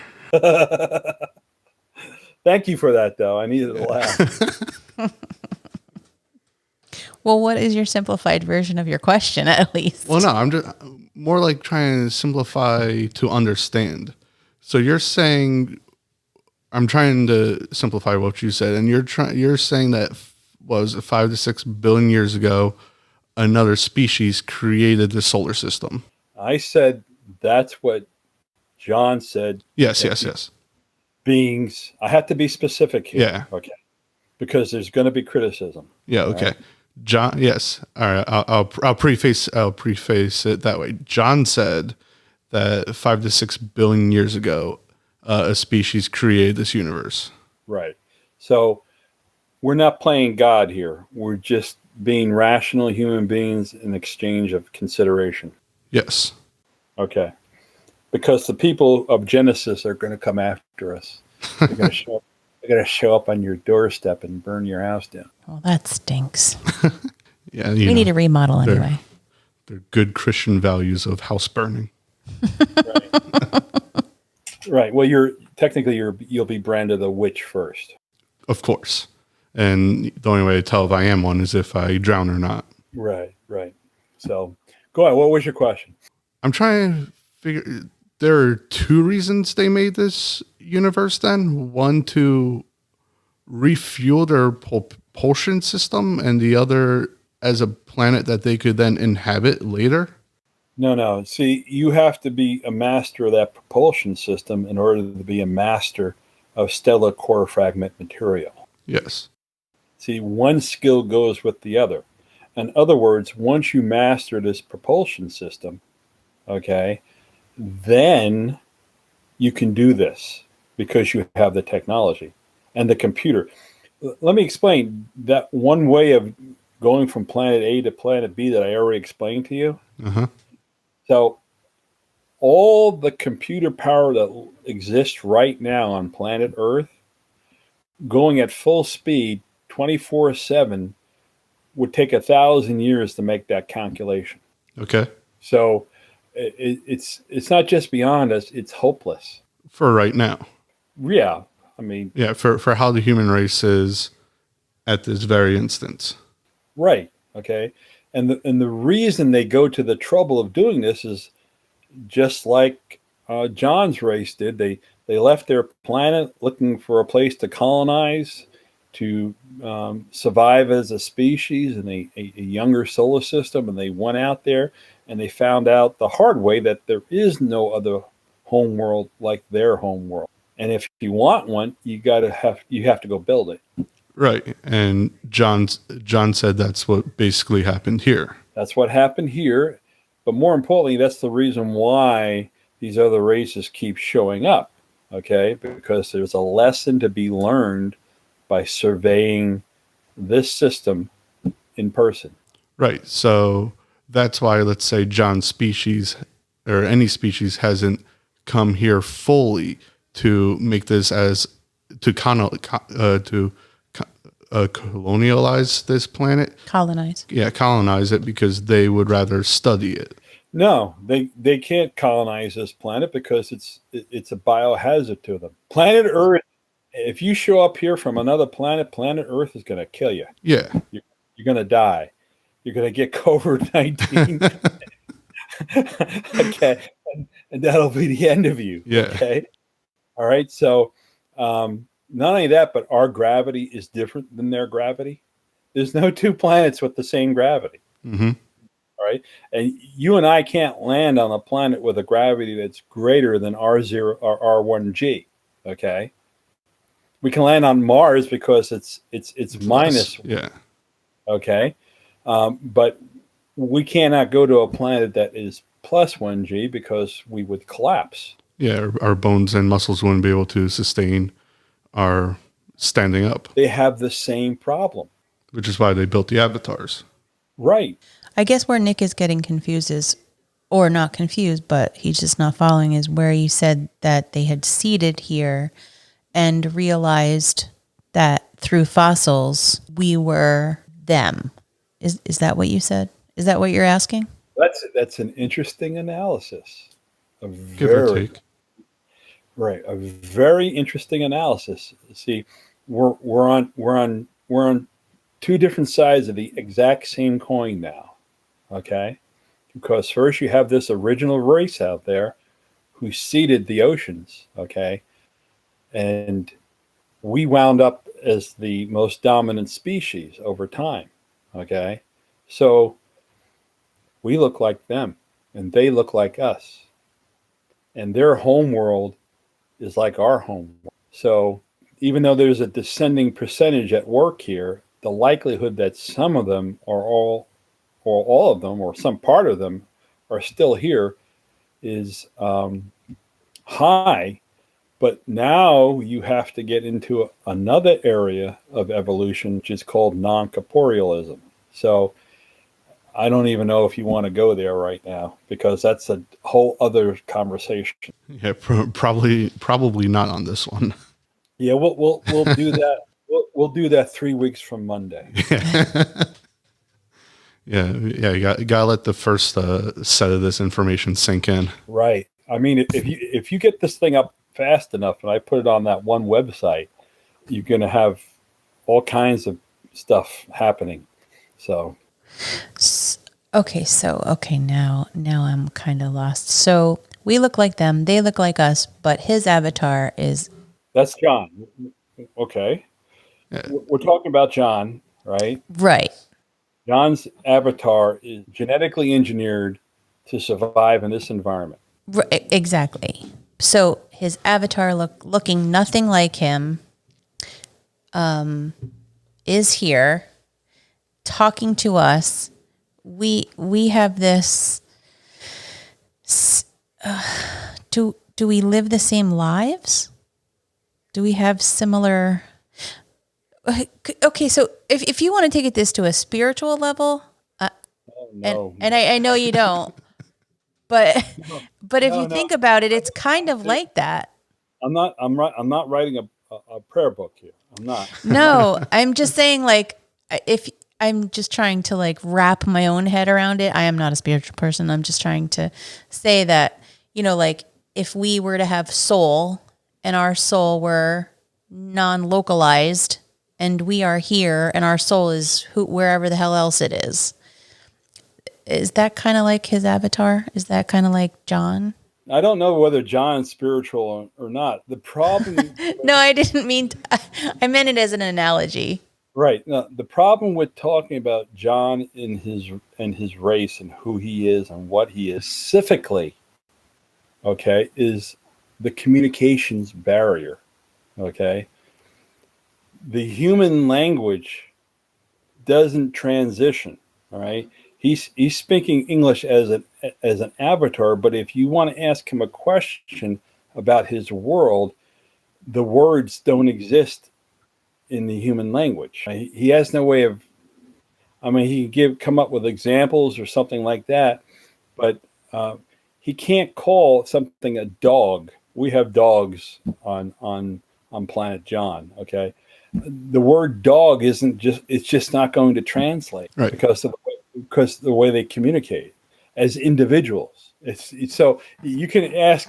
C: Thank you for that, though. I needed to laugh.
D: Well, what is your simplified version of your question, at least?
E: Well, no, I'm just more like trying to simplify to understand. So you're saying I'm trying to simplify what you said, and you're saying that what was it 5 to 6 billion years ago, another species created the solar system.
C: I said that's what John said.
E: Yes, yes, yes.
C: Beings. I have to be specific here.
E: Yeah.
C: Okay. Because there's going to be criticism.
E: Yeah. Okay.
C: Right?
E: John. Yes. All right. I'll preface it that way. John said that 5 to 6 billion years ago, a species created this universe.
C: Right. So we're not playing God here. We're just being rational human beings in exchange of consideration.
E: Yes.
C: Okay. Because the people of Genesis are going to come after us. They're going to show up. They're going to show up on your doorstep and burn your house down.
D: Well, that stinks.
E: Yeah.
D: We need a remodel anyway.
E: They're good Christian values of house burning.
C: Right. Well, you'll be branded a witch first.
E: Of course. And the only way to tell if I am one is if I drown or not.
C: Right. Right. So go ahead. What was your question?
E: I'm trying to figure. There are two reasons they made this universe then. One to refuel their propulsion system, and the other as a planet that they could then inhabit later.
C: No. See, you have to be a master of that propulsion system in order to be a master of stellar core fragment material.
E: Yes.
C: See, one skill goes with the other. In other words, once you master this propulsion system, okay, then you can do this because you have the technology and the computer. Let me explain that one way of going from planet A to planet B that I already explained to you.
E: Uh-huh.
C: So all the computer power that exists right now on planet Earth, going at full speed 24/7 would take 1,000 years to make that calculation.
E: Okay.
C: So it's not just beyond us, it's hopeless.
E: For right now.
C: Yeah. I mean,
E: Yeah, for how the human race is at this very instance.
C: right. Okay. And the reason they go to the trouble of doing this is just like John's race did. They left their planet looking for a place to colonize, to survive as a species in a younger solar system, and they went out there and they found out the hard way that there is no other home world like their home world. And if you want one, you have to go build it.
E: Right. And John said that's what basically happened here.
C: That's what happened here. But more importantly, that's the reason why these other races keep showing up. Okay? Because there's a lesson to be learned by surveying this system in person.
E: Right. So that's why, let's say, John's species or any species hasn't come here fully to make this colonialize this planet.
D: Colonize.
E: Yeah, colonize it because they would rather study it.
C: No, they can't colonize this planet because it's a biohazard to them. Planet Earth, if you show up here from another planet, planet Earth is going to kill you.
E: Yeah.
C: You're going to die. You're going to get COVID-19. Okay. And that'll be the end of you.
E: Yeah.
C: Okay. All right. So not only that, but our gravity is different than their gravity. There's no two planets with the same gravity.
E: Mm-hmm.
C: All right. And you and I can't land on a planet with a gravity that's greater than R0 or R1G. Okay. We can land on Mars because it's minus.
E: Yeah.
C: Okay. But we cannot go to a planet that is plus 1G because we would collapse.
E: Yeah. Our bones and muscles wouldn't be able to sustain our standing up.
C: They have the same problem.
E: which is why they built the avatars.
C: Right.
D: I guess where Nick is getting confused is, or not confused, but he's just not following, is where you said that they had seeded here and realized that through fossils we were them. Is that what you said? Is that what you're asking?
C: That's an interesting analysis. A
E: Give or
C: very
E: take.
C: right. A very interesting analysis. See, we're on two different sides of the exact same coin now. Okay? Because first you have this original race out there who seeded the oceans, okay? And we wound up as the most dominant species over time, okay? So we look like them and they look like us. And their home world is like our home world. So even though there's a descending percentage at work here, the likelihood that some of them or all of them or some part of them are still here is high. But now you have to get into another area of evolution, which is called non-corporealism. So I don't even know if you want to go there right now because that's a whole other conversation.
E: Yeah, probably not on this one.
C: Yeah, we'll do that. We'll do that 3 weeks from Monday.
E: Yeah. You gotta let the first set of this information sink in.
C: Right. I mean, if you get this thing up fast enough, and I put it on that one website, you're going to have all kinds of stuff happening. So
D: Okay, now I'm kind of lost. So we look like them, they look like us, but his avatar is
C: that's John. Okay. We're talking about John, right?
D: right.
C: John's avatar is genetically engineered to survive in this environment.
D: Exactly. So his avatar looking nothing like him is here talking to us. We have this do we live the same lives? Do we have similar? Okay, so if you want to take it this to a spiritual level,
C: No.
D: and I know you don't, but if
C: No,
D: you
C: no.
D: think about it, it's kind of like that.
C: I'm not writing a prayer book here. I'm not.
D: No, I'm just saying, like, if I'm just trying to like wrap my own head around it. I am not a spiritual person. I'm just trying to say that, like if we were to have soul and our soul were non-localized and we are here and our soul is wherever the hell else it is that kind of like his avatar? Is that kind of like John?
C: I don't know whether John's spiritual or not. The problem
D: No, I didn't mean I meant it as an analogy.
C: right. Now, the problem with talking about John in his race and who he is and what he is specifically, okay, is the communications barrier. Okay. The human language doesn't transition. All right. He's speaking English as an avatar, but if you want to ask him a question about his world, the words don't exist in the human language. He has no way of. I mean, he can come up with examples or something like that, but he can't call something a dog. We have dogs on Planet John. Okay, the word dog isn't just. It's just not going to translate
E: Right.
C: because the way they communicate as individuals. It's so you can ask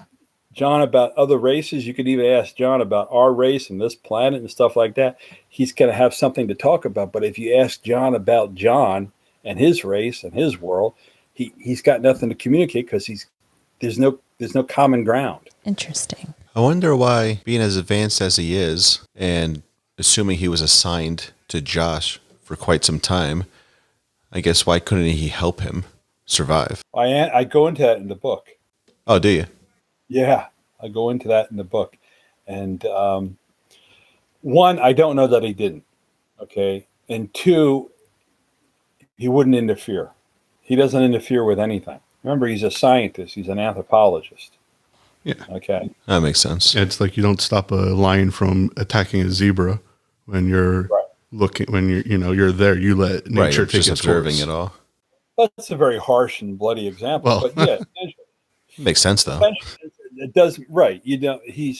C: John about other races. You could even ask John about our race and this planet and stuff like that. He's going to have something to talk about. But if you ask John about John and his race and his world, he's got nothing to communicate because there's no common ground.
D: Interesting.
B: I wonder why, being as advanced as he is, and assuming he was assigned to Josh for quite some time, I guess why couldn't he help him survive?
C: I go into that in the book.
B: Oh, do you?
C: Yeah, I go into that in the book. And one, I don't know that he didn't. Okay. And two, he wouldn't interfere. He doesn't interfere with anything. Remember, he's a scientist. He's an anthropologist.
E: Yeah.
C: Okay.
B: That makes sense.
E: Yeah, it's like you don't stop a lion from attacking a zebra when you're
C: Right.
E: looking when you're there, you let
B: Right,
E: nature
B: you're
E: take
B: just
E: its
B: observing
E: course.
B: it all.
C: That's a very harsh and bloody example,
E: Well,
C: but yeah,
B: Makes sense though.
C: essentially, it does right. You don't. He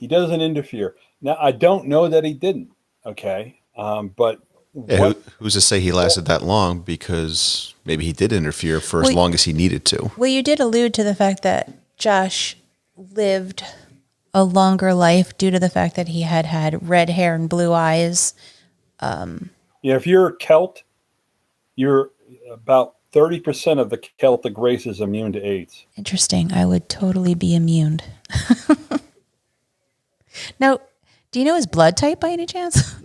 C: doesn't interfere. Now, I don't know that he didn't. Okay, but
B: Yeah,
C: what?
B: who's to say he lasted that long? Because maybe he did interfere for as
D: Well,
B: long as he needed to.
D: Well, you did allude to the fact that Josh lived a longer life due to the fact that he had red hair and blue eyes.
C: Yeah, if you're a Celt, you're about 30% of the Celtic race is immune to AIDS.
D: Interesting. I would totally be immune. Now, do you know his blood type by any chance?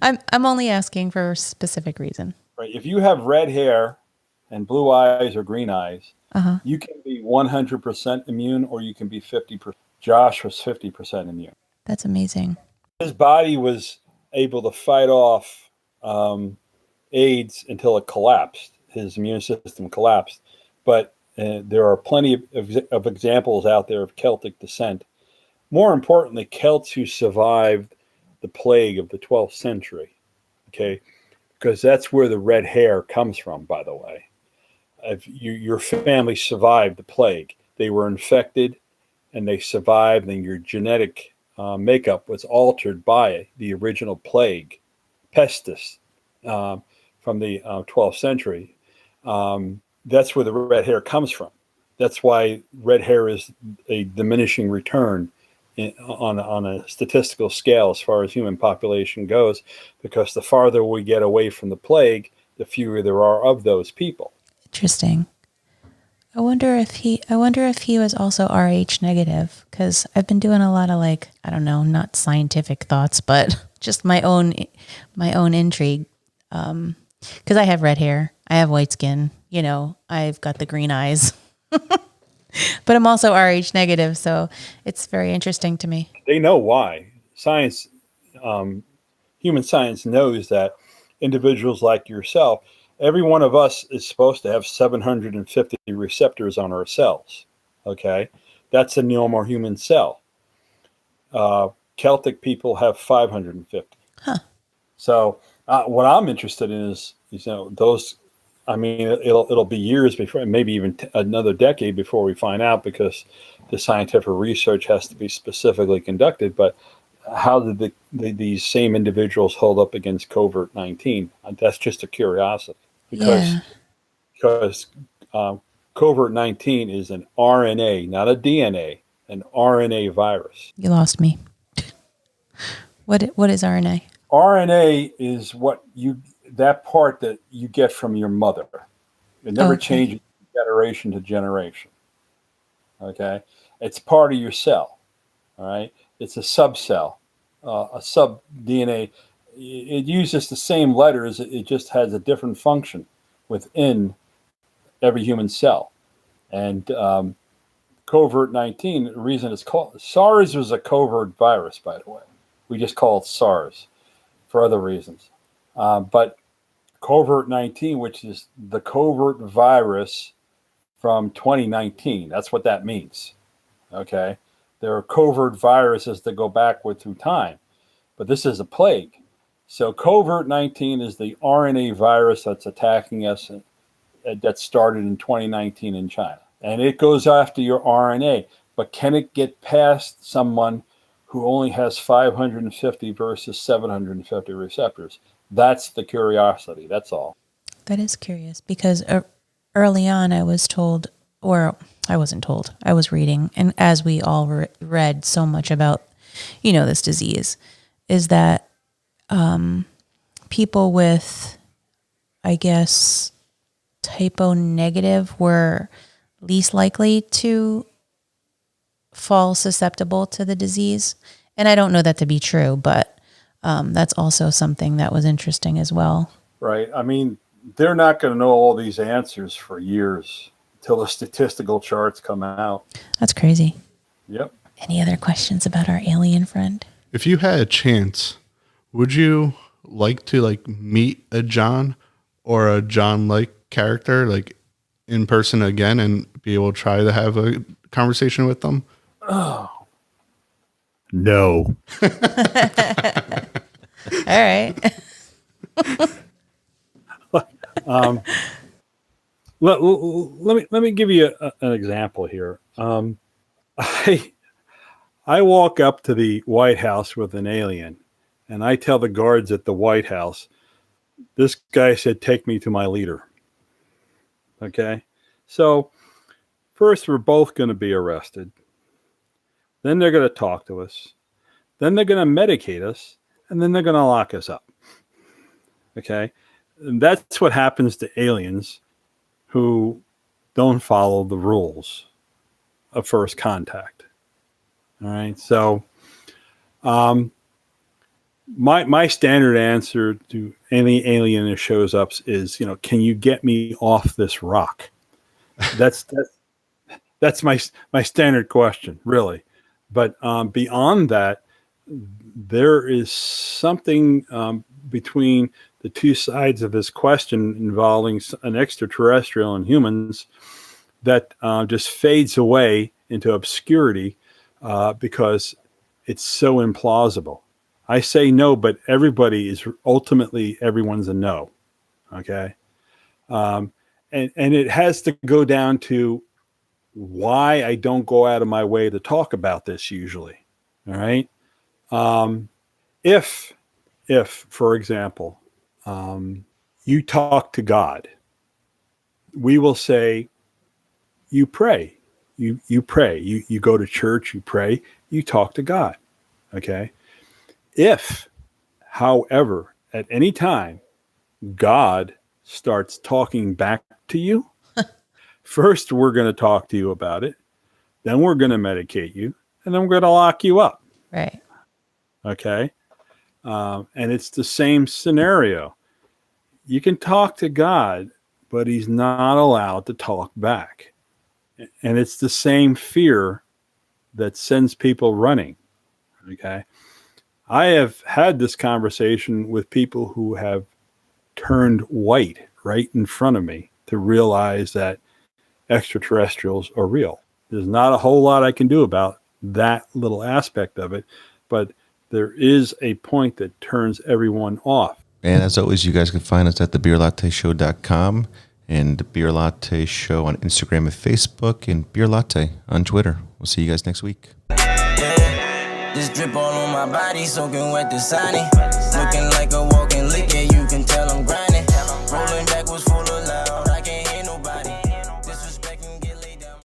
D: I'm only asking for a specific reason.
C: Right? If you have red hair and blue eyes or green eyes, you can be 100% immune, or you can be 50%. Josh was 50% immune.
D: That's amazing.
C: His body was able to fight off AIDS until it collapsed. His immune system collapsed. But there are plenty of examples out there of Celtic descent. More importantly, Celts who survived the plague of the 12th century, okay, because that's where the red hair comes from, by the way. If your family survived the plague, they were infected and they survived, and your genetic makeup was altered by the original plague, pestis, from the 12th century. That's where the red hair comes from. That's why red hair is a diminishing return on a statistical scale as far as human population goes, because the farther we get away from the plague, the fewer there are of those people.
D: Interesting. I wonder if he was also Rh negative, because I've been doing a lot of, like, I don't know, not scientific thoughts, but just my own intrigue. Because I have red hair, I have white skin, I've got the green eyes, but I'm also Rh negative, so it's very interesting to me.
C: They know why. Science, human science knows that individuals like yourself, every one of us is supposed to have 750 receptors on our cells. Okay, that's a normal human cell. Celtic people have 550.
D: Huh.
C: So what I'm interested in is those. I mean, it'll be years before, maybe even another decade before we find out, because the scientific research has to be specifically conducted. But how did these same individuals hold up against COVID-19? That's just a curiosity, because COVID-19 is an RNA, not a DNA, an RNA virus.
D: You lost me. What is RNA?
C: RNA is that part that you get from your mother. It never changes generation to generation. Okay, it's part of your cell. All right, it's a subcell, a sub DNA. It uses the same letters. It just has a different function within every human cell. And COVID-19, the reason it's called SARS was a covert virus, by the way. We just call it SARS for other reasons. But COVID-19, which is the covert virus from 2019, that's what that means. Okay, there are covert viruses that go backward through time, but this is a plague. So COVID-19 is the RNA virus that's attacking us, that started in 2019 in China. And it goes after your RNA, but can it get past someone who only has 550 versus 750 receptors? That's the curiosity. That's all.
D: That is curious, because early on I was told, or I wasn't told, I was reading, and as we all read so much about, this disease, is that people with, I guess, type O negative were least likely to fall susceptible to the disease. And I don't know that to be true, but that's also something that was interesting as well.
C: Right. I mean, they're not going to know all these answers for years until the statistical charts come out.
D: That's crazy.
C: Yep.
D: Any other questions about our alien friend?
E: If you had a chance, would you like to meet a John or a John-like character in person again and be able to try to have a conversation with them?
C: Oh, no.
D: right.
C: Let me give you an example here. I walk up to the White House with an alien, and I tell the guards at the White House, this guy said, take me to my leader. Okay? So, first, we're both going to be arrested. Then they're going to talk to us. Then they're going to medicate us. And then they're going to lock us up. Okay? And that's what happens to aliens who don't follow the rules of first contact. All right? So, my standard answer to any alien that shows up is, can you get me off this rock? That's my standard question, really. But beyond that, there is something between the two sides of this question involving an extraterrestrial and humans that just fades away into obscurity because it's so implausible. I say no, but everyone's a no. Okay. And it has to go down to why I don't go out of my way to talk about this usually. All right. If, for example, you talk to God, we will say, you pray, you pray, you go to church, you pray, you talk to God. Okay. If, however, at any time, God starts talking back to you, first we're going to talk to you about it. Then we're going to medicate you. And then we're going to lock you up.
D: Right.
C: Okay. And it's the same scenario. You can talk to God, but he's not allowed to talk back. And it's the same fear that sends people running. Okay. I have had this conversation with people who have turned white right in front of me to realize that extraterrestrials are real. There's not a whole lot I can do about that little aspect of it, but there is a point that turns everyone off.
B: And as always, you guys can find us at thebeerlatteshow.com and the Beer Latte Show on Instagram and Facebook, and Beer Latte on Twitter. We'll see you guys next week.
A: This drip all on my body, soaking wet the Sani. Looking like a walking lick, yeah, you can tell I'm